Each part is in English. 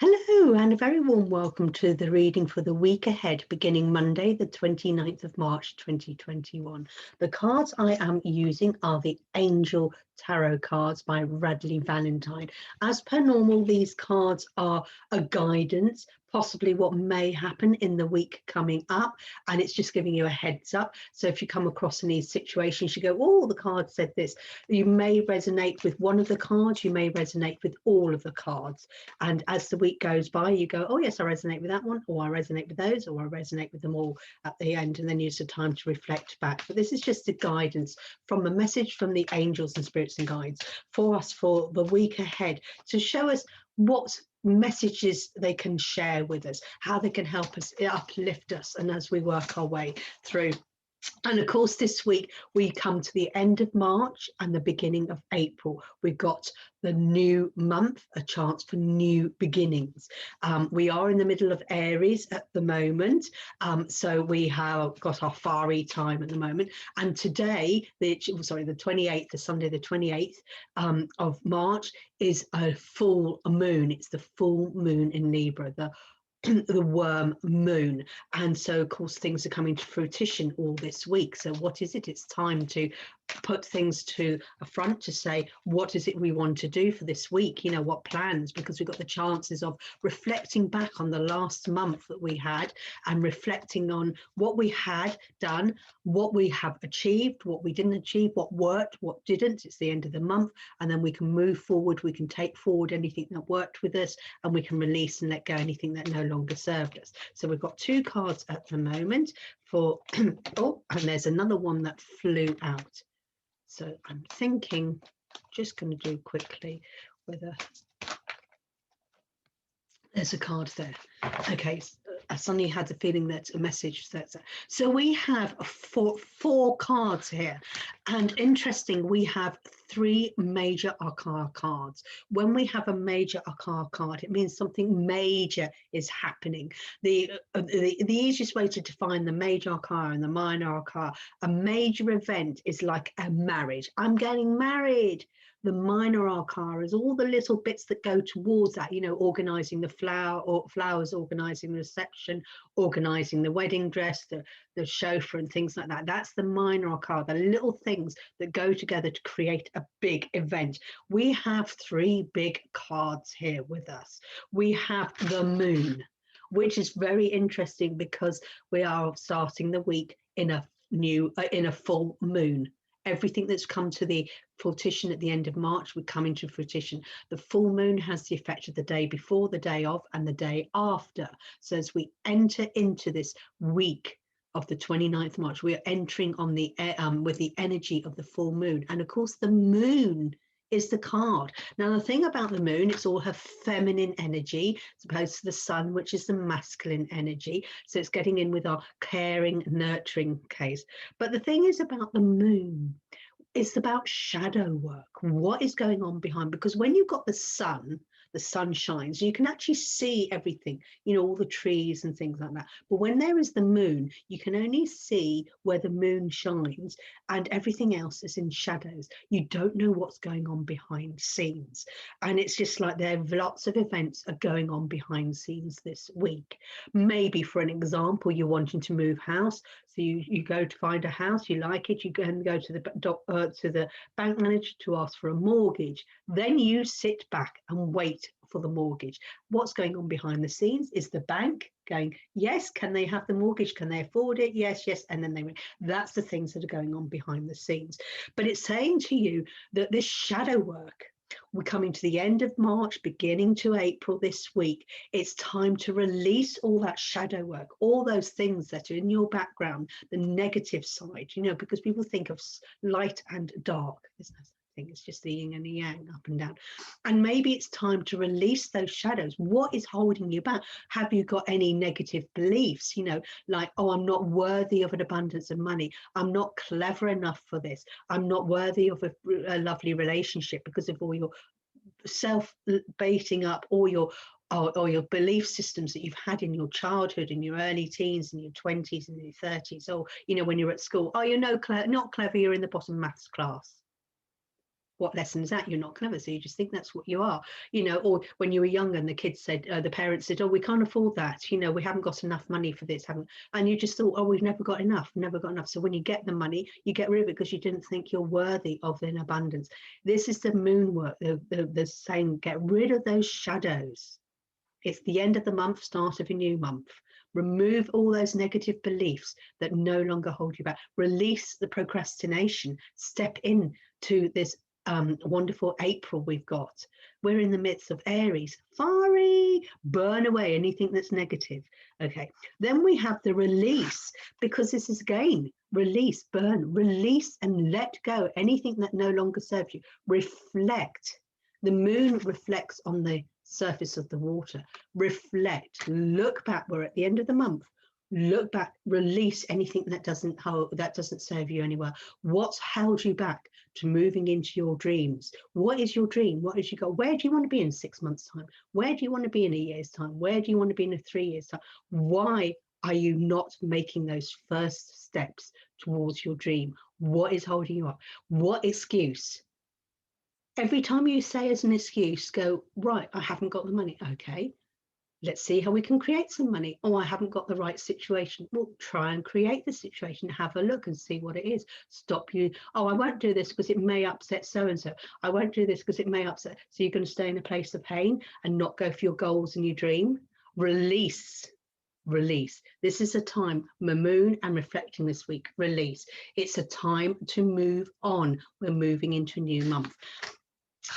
Hello, and a very warm welcome to the reading for the week ahead, beginning Monday, the 29th of March, 2021. The cards I am using are the Angel Tarot cards by Radleigh Valentine. As per normal, these cards are a guidance, possibly what may happen in the week coming up, and it's just giving you a heads up. So if you come across any situations, you go, oh, the card said this. You may resonate with one of the cards, you may resonate with all of the cards. And as the week goes by, you go, oh, yes, I resonate with that one, or I resonate with those, or I resonate with them all at the end. And then use the time to reflect back. But this is just a guidance from a message from the angels and spirits and guides for us for the week ahead to show us what messages they can share with us, how they can help us, uplift us, and as we work our way through. And of course, this week we come to the end of March and the beginning of April. We've got the new month, a chance for new beginnings. We are in the middle of Aries at the moment, so we have got our fiery time at the moment. And today, the 28th, the Sunday, the 28th of March, is a full moon. It's the full moon in Libra, the worm moon, and so of course things are coming to fruition all this week. So what is it? It's time to put things to a front to say, what is it we want to do for this week? You know, what plans? Because we've got the chances of reflecting back on the last month that we had and reflecting on what we had done, what we have achieved, what we didn't achieve, what worked, what didn't. It's the end of the month, and then we can move forward. We can take forward anything that worked with us, and we can release and let go anything that no longer served us. So we've got two cards at the moment for oh, and there's another one that flew out. So I'm thinking, just going to do quickly whether there's a card there. Okay, I suddenly had the feeling that a message says that. So we have four cards here, and interesting, we have three major arcana cards. When we have a major arcana card, it means something major is happening. The easiest way to define the major arcana and the minor arcana, a major event is like a marriage. I'm getting married. The minor arcana is all the little bits that go towards that, you know, organizing the flowers, organizing the reception, organizing the wedding dress, the chauffeur and things like that. That's the minor arcana, the little things that go together to create a big event. We have three big cards here with us. We have the moon, which is very interesting because we are starting the week in a full moon. Everything that's come to the fruition at the end of March would come into fruition. The full moon has the effect of the day before, the day of, and the day after. So as we enter into this week of the 29th of March, we are entering on the with the energy of the full moon. And of course, the moon is the card. Now, the thing about the moon, it's all her feminine energy, as opposed to the sun, which is the masculine energy. So it's getting in with our caring, nurturing case. But the thing is about the moon, it's about shadow work. What is going on behind? Because when you've got the sun shines, you can actually see everything, you know, all the trees and things like that. But when there is the moon, you can only see where the moon shines, and everything else is in shadows. You don't know what's going on behind scenes. And it's just like there are lots of events are going on behind scenes this week. Maybe, for an example, you're wanting to move house. So you go to find a house, you like it, you go to the bank manager to ask for a mortgage. Then you sit back and wait for the mortgage. What's going on behind the scenes is the bank going, yes, can they have the mortgage? Can they afford it? Yes, yes. And then that's the things that are going on behind the scenes. But it's saying to you that this shadow work, we're coming to the end of March, beginning to April this week. It's time to release all that shadow work, all those things that are in your background, the negative side, you know, because people think of light and dark. It's just the yin and the yang, up and down. And maybe it's time to release those shadows. What is holding you back? Have you got any negative beliefs, you know, like, oh, I'm not worthy of an abundance of money. I'm not clever enough for this. I'm not worthy of a lovely relationship because of all your self-baiting up, or your belief systems that you've had in your childhood, in your early teens, in your 20s, and your 30s, or, you know, when you're at school. Oh, you're not clever, you're in the bottom maths class. What lesson is that? You're not clever, so you just think that's what you are, you know. Or when you were younger and the kids said, the parents said, oh, we can't afford that, you know, we haven't got enough money for this, haven't, and you just thought, oh, we've never got enough, never got enough. So when you get the money, you get rid of it because you didn't think you're worthy of an abundance. This is the moon work, the saying, get rid of those shadows. It's the end of the month, start of a new month. Remove all those negative beliefs that no longer hold you back. Release the procrastination. Step in to this wonderful April we've got. We're in the midst of Aries. Fiery, burn away anything that's negative. Okay, then we have the release, because this is again, release, burn, release and let go anything that no longer serves you. Reflect. The moon reflects on the surface of the water. Reflect, look back. We're at the end of the month. Look back, release anything that doesn't serve you anywhere. What's held you back to moving into your dreams? What is your dream? What is your goal? Where do you want to be in 6 months' time? Where do you want to be in a year's time? Where do you want to be in 3 years' time? Why are you not making those first steps towards your dream? What is holding you up? What excuse? Every time you say as an excuse, go, right, I haven't got the money. Okay, let's see how we can create some money. Oh, I haven't got the right situation. Well, try and create the situation. Have a look and see what it is. Stop you. Oh, I won't do this because it may upset so-and-so. I won't do this because it may upset. So you're going to stay in a place of pain and not go for your goals and your dream. Release. Release. This is a time, moon and reflecting this week. Release. It's a time to move on. We're moving into a new month.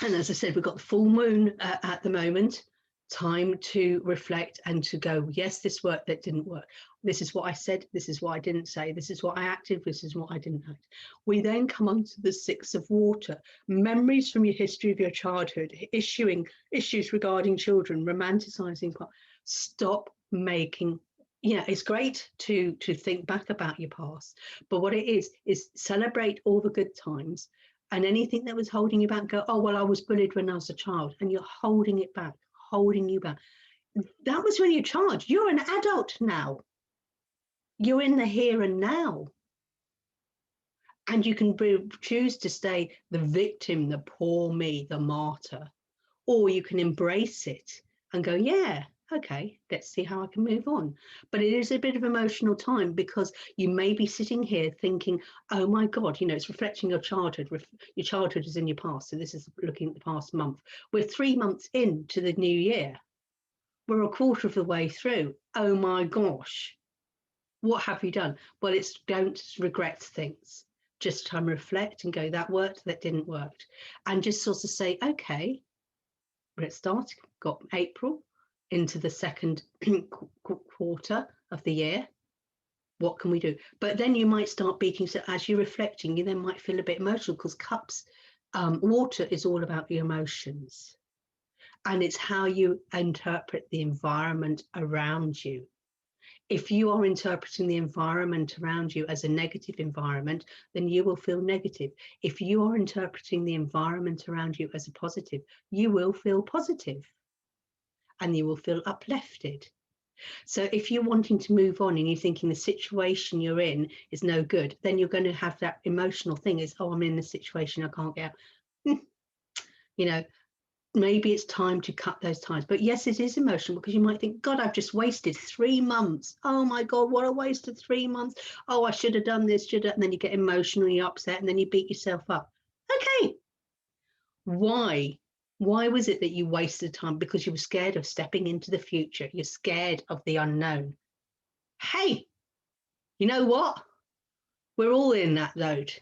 And as I said, we've got the full moon at the moment. Time to reflect and to go, yes, this worked, that didn't work. This is what I said, this is what I didn't say, this is what I acted, this is what I didn't act. We then come on to the 6 of water, memories from your history of your childhood, issues regarding children, romanticizing. Stop making, yeah, it's great to think back about your past, but what it is celebrate all the good times, and anything that was holding you back, go, oh, well, I was bullied when I was a child, and you're holding it back. Holding you back. That was when you're charged. You're an adult now. You're in the here and now. And you can choose to stay the victim, the poor me, the martyr, or you can embrace it and go, yeah, okay, let's see how I can move on. But it is a bit of emotional time, because you may be sitting here thinking, oh my God, you know, it's reflecting your childhood. Your childhood is in your past. So this is looking at the past month. We're 3 months into the new year. We're a quarter of the way through. Oh my gosh, what have you done? Well, it's don't regret things. Just try and reflect and go, that worked, that didn't work. And just sort of say, okay, let's start. Got April into the second quarter of the year. What can we do? But then you might start beating. So as you're reflecting, you then might feel a bit emotional, because cups, water is all about your emotions. And it's how you interpret the environment around you. If you are interpreting the environment around you as a negative environment, then you will feel negative. If you are interpreting the environment around you as a positive, you will feel positive. And you will feel uplifted. So if you're wanting to move on and you're thinking the situation you're in is no good, then you're going to have that emotional thing is, oh, I'm in this situation, I can't get out. You know, maybe it's time to cut those ties. But yes, it is emotional, because you might think, God, I've just wasted 3 months. Oh my God, what a waste of 3 months. Oh, I should have done this, and then you get emotionally upset and then you beat yourself up. Okay. Why? Why was it that you wasted time? Because you were scared of stepping into the future. You're scared of the unknown. Hey, you know what? We're all in that load,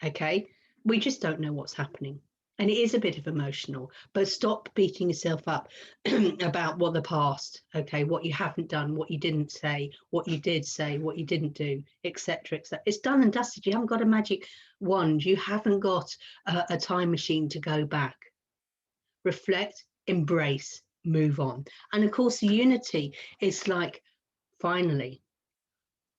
okay? We just don't know what's happening. And it is a bit of emotional, but stop beating yourself up about what the past, okay, what you haven't done, what you didn't say, what you did say, what you didn't do, etc., etc. It's done and dusted. You haven't got a magic wand. You haven't got a time machine to go back. Reflect, embrace, move on. And of course, the unity is like, finally,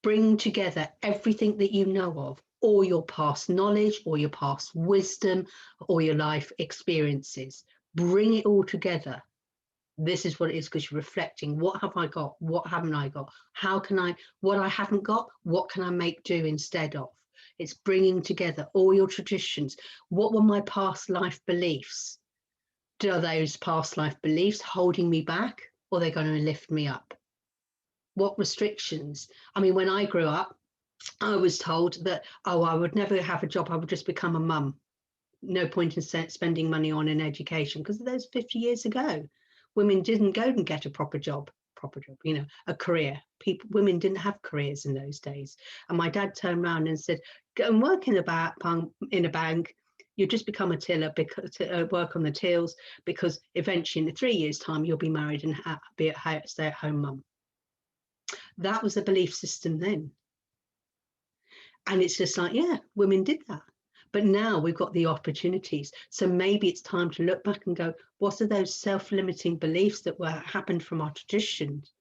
bring together everything that you know of, or your past knowledge, or your past wisdom, or your life experiences. Bring it all together. This is what it is, because you're reflecting. What have I got? What haven't I got? How can I, what I haven't got, what can I make do instead of? It's bringing together all your traditions. What were my past life beliefs? Are those past life beliefs holding me back, or are they going to lift me up? What restrictions? I mean, when I grew up, I was told that, oh, I would never have a job. I would just become a mum. No point in spending money on an education, because those 50 years ago, women didn't go and get a proper job, you know, a career. Women didn't have careers in those days. And my dad turned around and said, go and work in a bank. You just become a tiller, work on the tills, because eventually in 3 years' time, you'll be married and be a stay-at-home mum. That was the belief system then. And it's just like, yeah, women did that. But now we've got the opportunities. So maybe it's time to look back and go, what are those self-limiting beliefs that happened from our traditions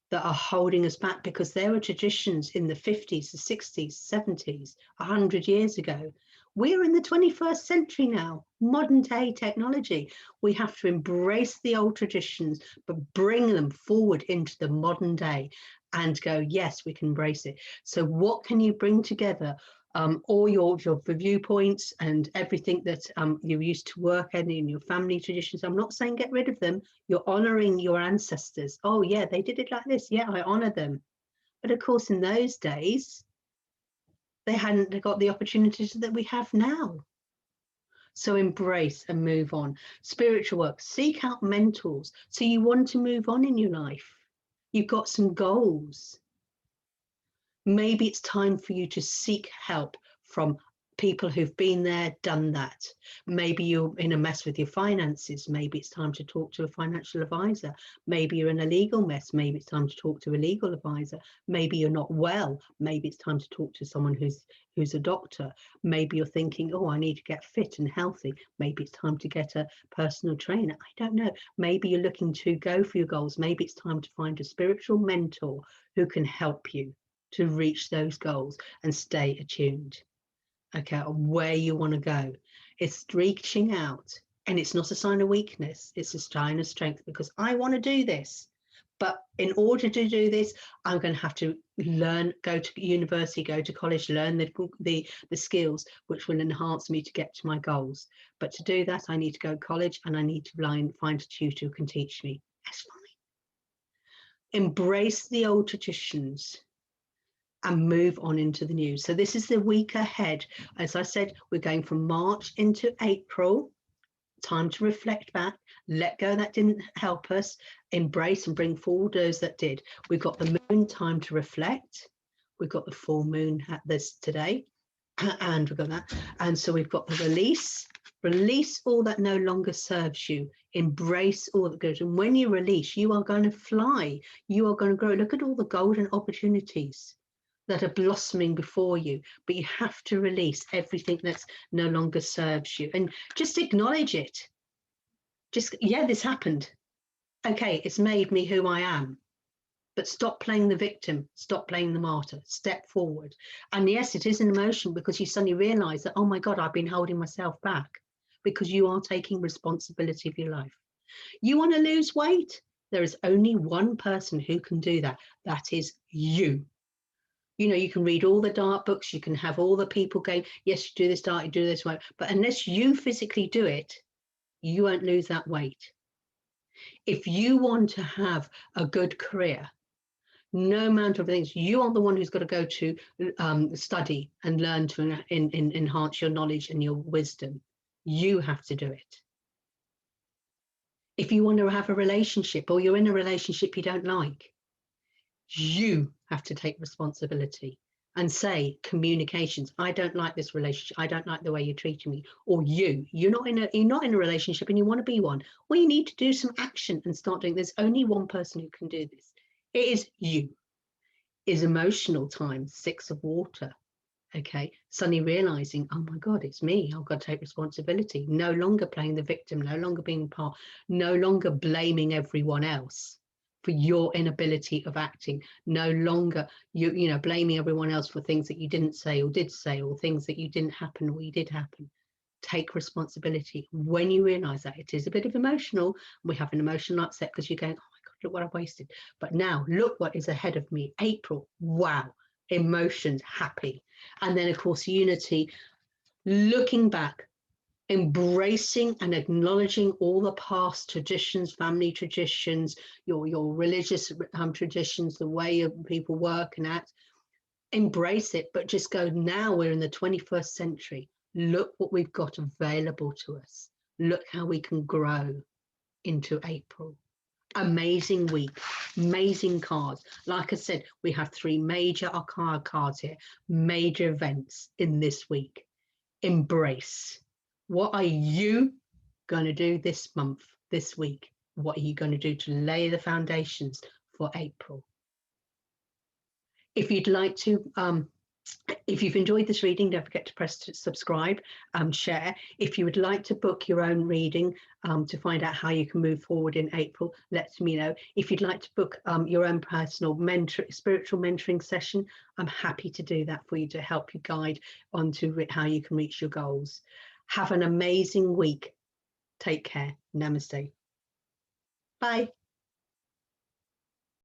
that are holding us back? Because there were traditions in the 50s, the 60s, 70s, 100 years ago. We're in the 21st century now, modern day technology. We have to embrace the old traditions, but bring them forward into the modern day and go, yes, we can embrace it. So what can you bring together? All your viewpoints and everything that you used to work in your family traditions. I'm not saying get rid of them. You're honoring your ancestors. Oh yeah, they did it like this. Yeah, I honor them. But of course, in those days, they hadn't got the opportunities that we have now. So embrace and move on. Spiritual work, seek out mentors. So you want to move on in your life. You've got some goals. Maybe it's time for you to seek help from people who've been there, done that. Maybe you're in a mess with your finances. Maybe it's time to talk to a financial advisor. Maybe you're in a legal mess. Maybe it's time to talk to a legal advisor. Maybe you're not well. Maybe it's time to talk to someone who's a doctor. Maybe you're thinking, oh, I need to get fit and healthy. Maybe it's time to get a personal trainer. I don't know. Maybe you're looking to go for your goals. Maybe it's time to find a spiritual mentor who can help you to reach those goals and stay attuned, okay, where you want to go. It's reaching out, and it's not a sign of weakness, it's a sign of strength, because I want to do this, but in order to do this, I'm going to have to learn, go to university, go to college, learn the skills which will enhance me to get to my goals. But to do that, I need to go to college, and I need to find a tutor who can teach me. That's fine. Embrace the old traditions and move on into the new. So this is the week ahead. As I said, we're going from March into April. Time to reflect back, let go that didn't help us, embrace and bring forward those that did. We've got the moon, time to reflect. We've got the full moon at this today, and we've got that. And so we've got the release all that no longer serves you, embrace all that good. And when you release, you are going to fly, you are going to grow. Look at all the golden opportunities that are blossoming before you, but you have to release everything that's no longer serves you, and just acknowledge it. Just, yeah, this happened. Okay, it's made me who I am, but stop playing the victim, stop playing the martyr, step forward. And yes, it is an emotion, because you suddenly realize that, oh my God, I've been holding myself back, because you are taking responsibility of your life. You want to lose weight? There is only one person who can do that. That is you. You know, you can read all the diet books, you can have all the people going, yes, you do this diet, you do this way, but unless you physically do it, you won't lose that weight. If you want to have a good career, no amount of things, you are the one who's got to go to study and learn to enhance your knowledge and your wisdom. You have to do it. If you want to have a relationship, or you're in a relationship you don't like, you have to take responsibility and say, communications, I don't like this relationship, I don't like the way you're treating me. Or you're not in a relationship and you want to be one. Well, you need to do some action and start doing. There's only one person who can do this. It is you. Is emotional time, 6 of water. Okay, suddenly realizing, oh my God, it's me. I've got to take responsibility. No longer playing the victim, no longer being part, no longer blaming everyone else for your inability of acting, no longer you know, blaming everyone else for things that you didn't say or did say, or things that you didn't happen or you did happen. Take responsibility. When you realize that, it is a bit of emotional, we have an emotional upset because you're going, oh my God, look what I've wasted. But now look what is ahead of me. April, wow, emotions, happy. And then of course, unity, looking back, embracing and acknowledging all the past traditions, family traditions, your religious traditions, the way of people work and act. Embrace it, but just go, now we're in the 21st century. Look what we've got available to us. Look how we can grow into April. Amazing week, amazing cards. Like I said, we have 3 major arcana cards here, major events in this week. Embrace. What are you going to do this month, this week? What are you going to do to lay the foundations for April? If you'd like to, if you've enjoyed this reading, don't forget to press subscribe, share. If you would like to book your own reading to find out how you can move forward in April, let me know. If you'd like to book your own personal spiritual mentoring session, I'm happy to do that for you to help you guide onto how you can reach your goals. Have an amazing week. Take care. Namaste. Bye.